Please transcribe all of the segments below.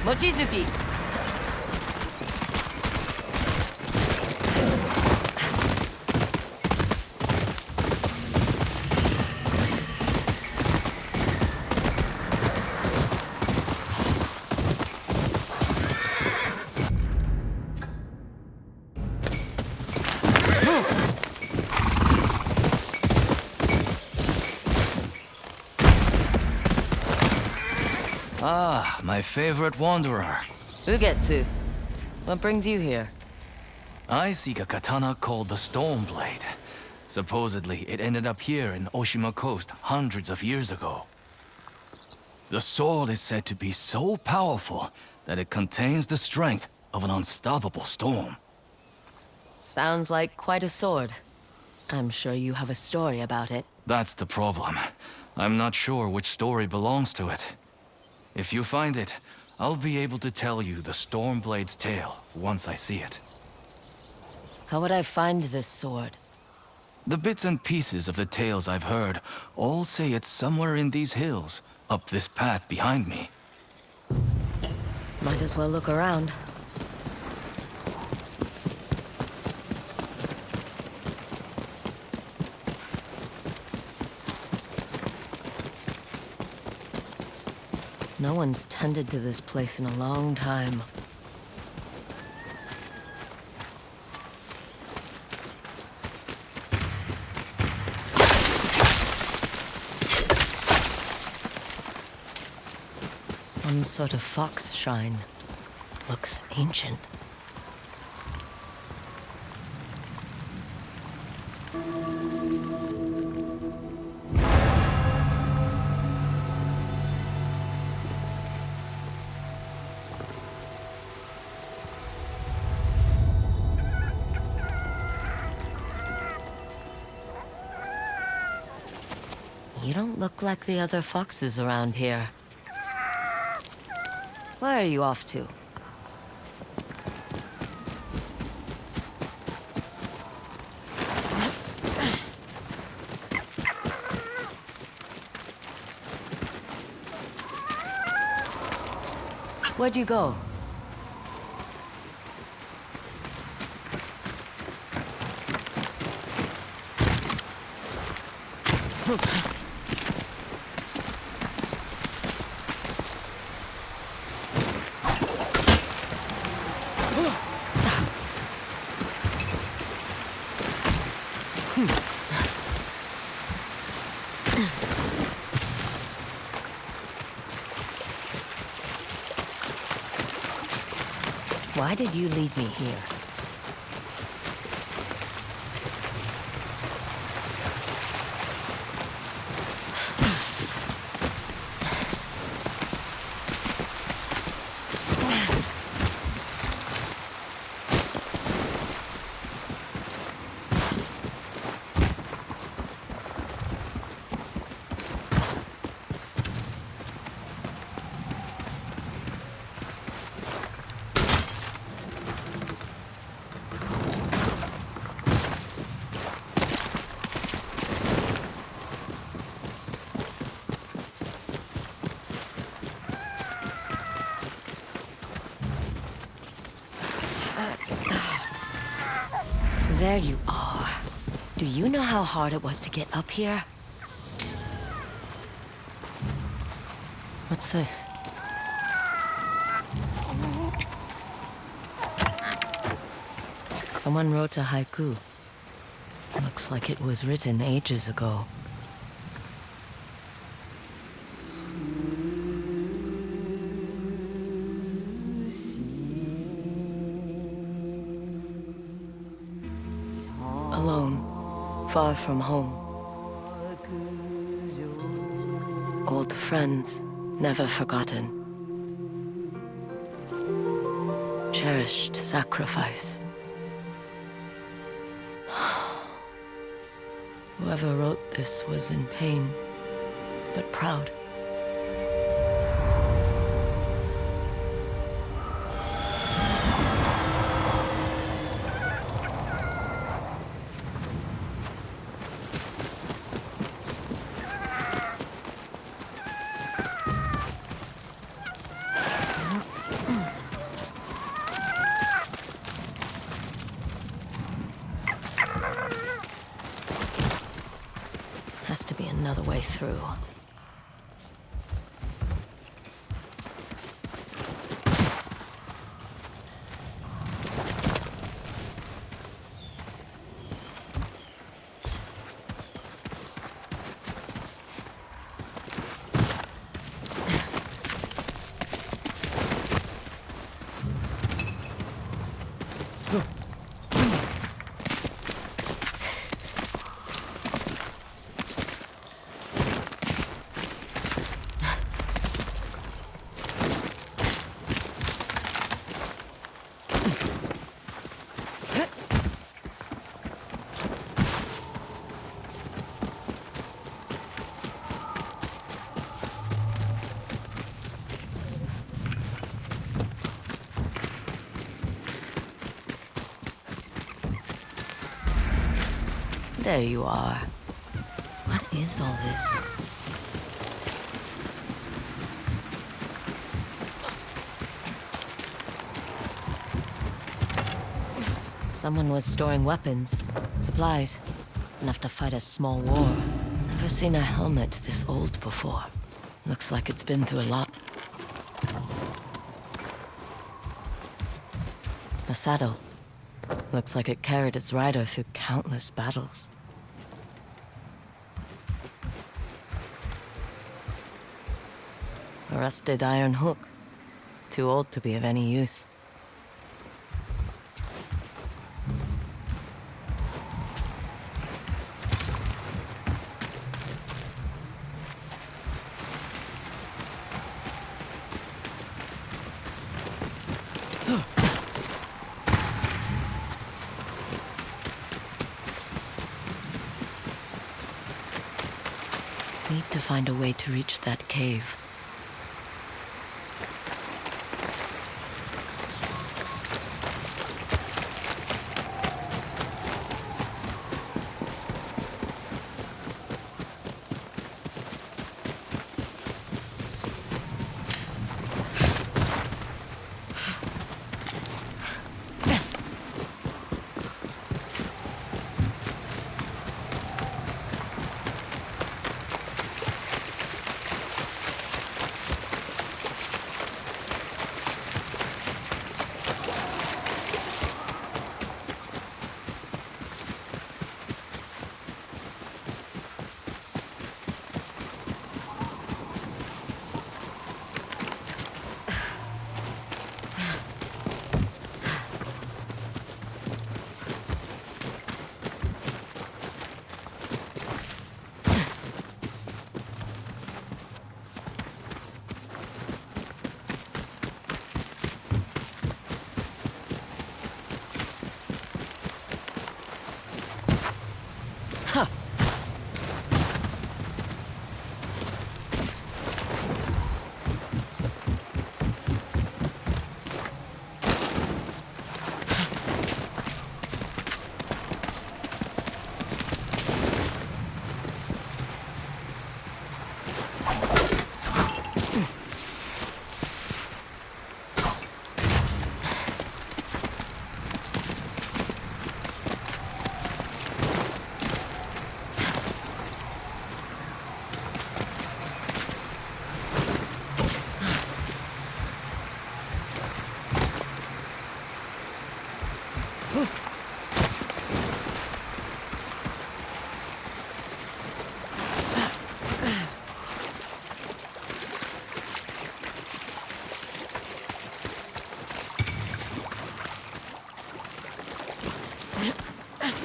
Mochizuki. Ah, my favorite wanderer. Ugetsu. What brings you here? I seek a katana called the Stormblade. Supposedly, it ended up here in Oshima Coast hundreds of years ago. The sword is said to be so powerful that it contains the strength of an unstoppable storm. Sounds like quite a sword. I'm sure you have a story about it. That's the problem. I'm not sure which story belongs to it. If you find it, I'll be able to tell you the Stormblade's tale once I see it. How would I find this sword? The bits and pieces of the tales I've heard all say it's somewhere in these hills, up this path behind me. Might as well look around. No one's tended to this place in a long time. Some sort of fox shrine. Looks ancient. You don't look like the other foxes around here. Where are you off to? Where'd you go? Why did you lead me here? There you are. Do you know how hard it was to get up here? What's this? Someone wrote a haiku. Looks like it was written ages ago. Alone, far from home. Old friends, never forgotten. Cherished sacrifice. Whoever wrote this was in pain, but proud. another way through. There you are. What is all this? Someone was storing weapons, supplies, enough to fight a small war. Never seen a helmet this old before. Looks like it's been through a lot. A saddle. Looks like it carried its rider through countless battles. A rusted iron hook. Too old to be of any use. Need to find a way to reach that cave.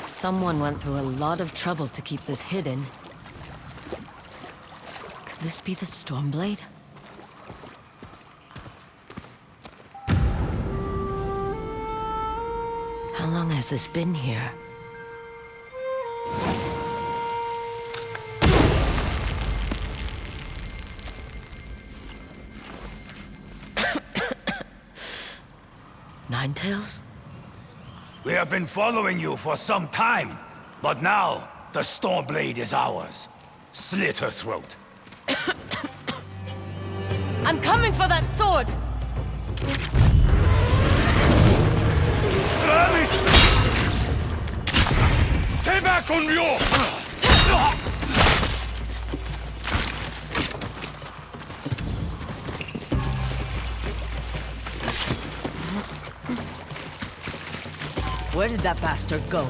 Someone went through a lot of trouble to keep this hidden. Could this be the Stormblade? How long has this been here? Ninetales? We have been following you for some time, but now the Stormblade is ours. Slit her throat. I'm coming for that sword! Alice! Stay back on your... Where did that bastard go?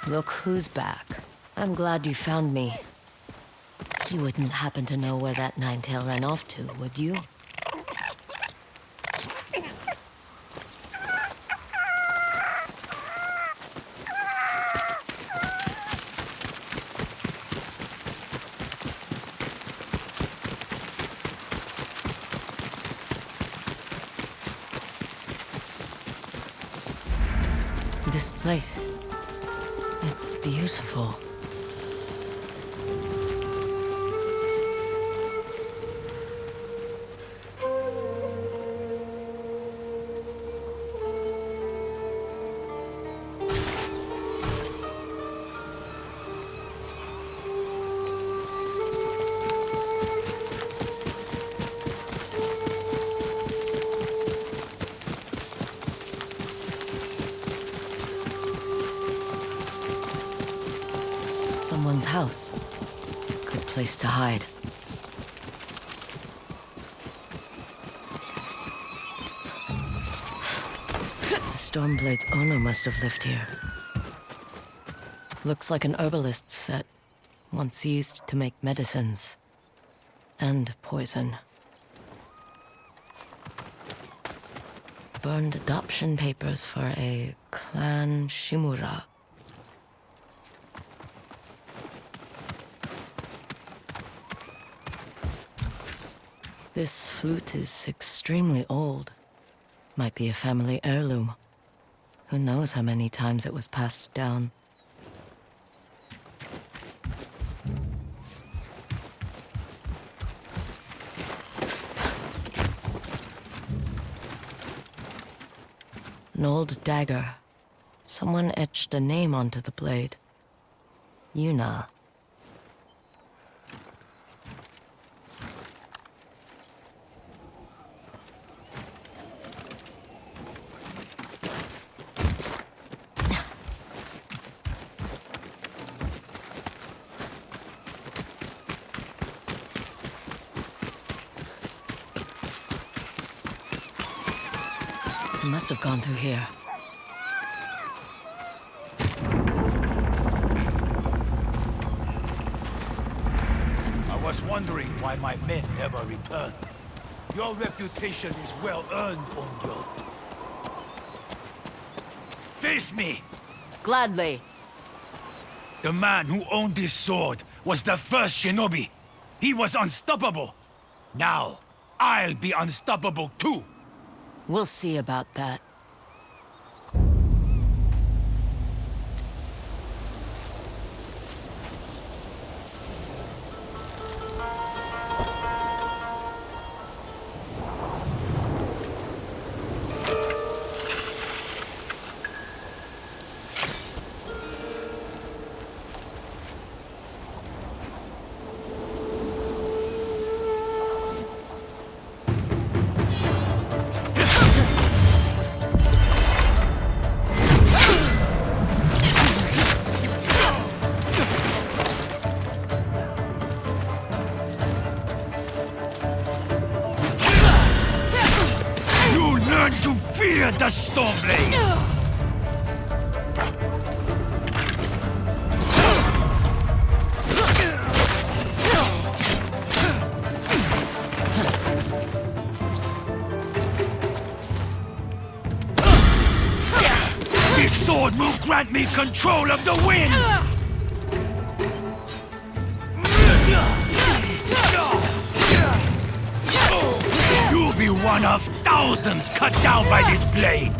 Look who's back. I'm glad you found me. You wouldn't happen to know where that nine-tail ran off to, would you? This place, it's beautiful. Someone's house. Good place to hide. The Stormblade's owner must have lived here. Looks like an herbalist's set, once used to make medicines. And poison. Burned adoption papers for a clan Shimura. This flute is extremely old. Might be a family heirloom. Who knows how many times it was passed down. An old dagger. Someone etched a name onto the blade. Yuna. He must have gone through here. I was wondering why my men never returned. Your reputation is well earned, Onryo. Face me! Gladly. The man who owned this sword was the first shinobi. He was unstoppable. Now, I'll be unstoppable too. We'll see about that. To fear the Stormblade! This sword will grant me control of the wind! You'll be one of thousands cut down by this blade!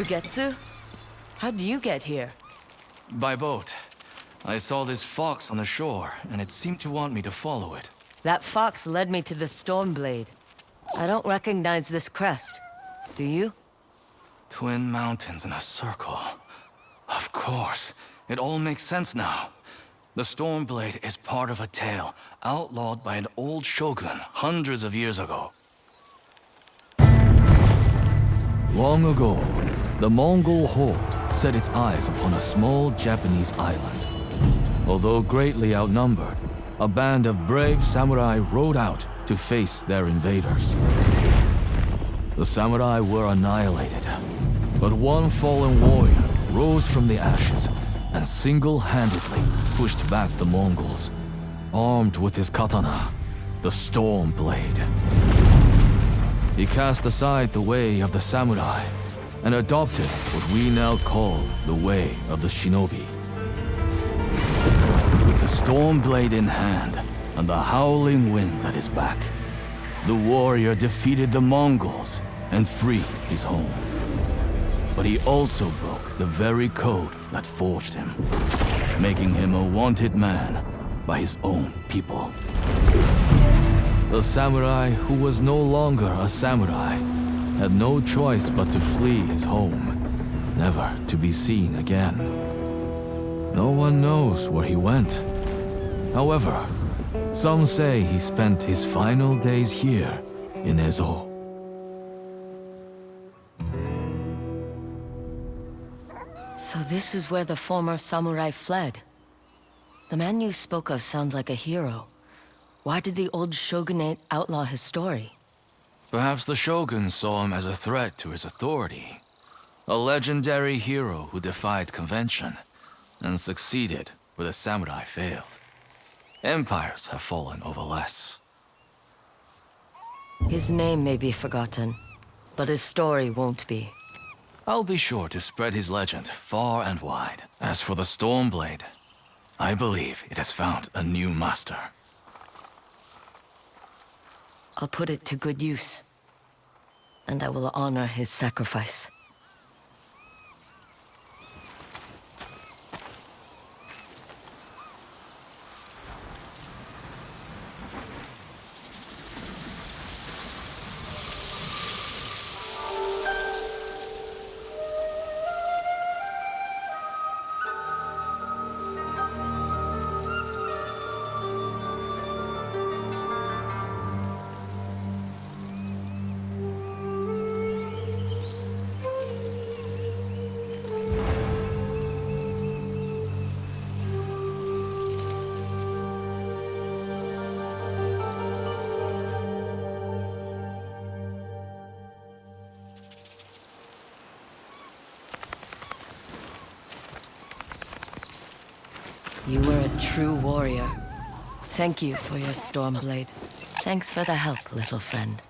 Ugetsu? How'd you get here? By boat. I saw this fox on the shore, and it seemed to want me to follow it. That fox led me to the Stormblade. I don't recognize this crest. Do you? Twin mountains in a circle. Of course. It all makes sense now. The Stormblade is part of a tale outlawed by an old shogun hundreds of years ago. Long ago, the Mongol horde set its eyes upon a small Japanese island. Although greatly outnumbered, a band of brave samurai rode out to face their invaders. The samurai were annihilated, but one fallen warrior rose from the ashes and single-handedly pushed back the Mongols, armed with his katana, the Stormblade. He cast aside the way of the samurai and adopted what we now call the way of the shinobi. With the Stormblade in hand and the howling winds at his back, the warrior defeated the Mongols and freed his home. But he also broke the very code that forged him, making him a wanted man by his own people. The samurai who was no longer a samurai had no choice but to flee his home, never to be seen again. No one knows where he went. However, some say he spent his final days here in Ezo. So this is where the former samurai fled. The man you spoke of sounds like a hero. Why did the old shogunate outlaw his story? Perhaps the shogun saw him as a threat to his authority. A legendary hero who defied convention and succeeded where the samurai failed. Empires have fallen over less. His name may be forgotten, but his story won't be. I'll be sure to spread his legend far and wide. As for the Stormblade, I believe it has found a new master. I'll put it to good use, and I will honor his sacrifice. You were a true warrior. Thank you for your Stormblade. Thanks for the help, little friend.